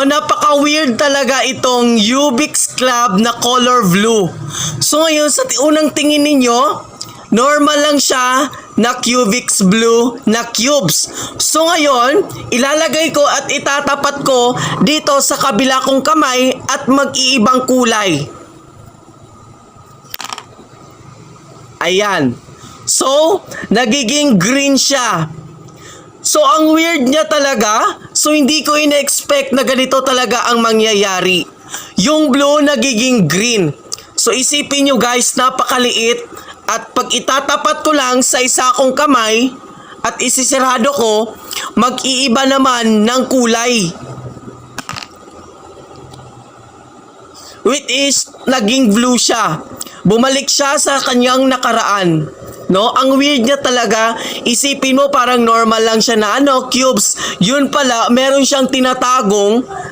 Napaka-weird talaga itong Ubix Club na color blue. So ngayon, sa unang tingin ninyo, normal lang siya na Ubix blue na cubes. So ngayon, ilalagay ko at itatapat ko dito sa kabila kong kamay at mag-iibang kulay. Ayan. So, nagiging green siya. So, ang weird niya talaga. So, hindi ko ina-expect na ganito talaga ang mangyayari. Yung blue nagiging green. So, isipin nyo guys, napakaliit. At pag itatapat ko lang sa isa kong kamay at isisirado ko, mag-iiba naman ng kulay. Which is, naging blue siya. Bumalik siya sa kanyang nakaraan. No, ang weird niya talaga. Isipin mo parang normal lang siya na cubes. Yun pala, meron siyang tinatagong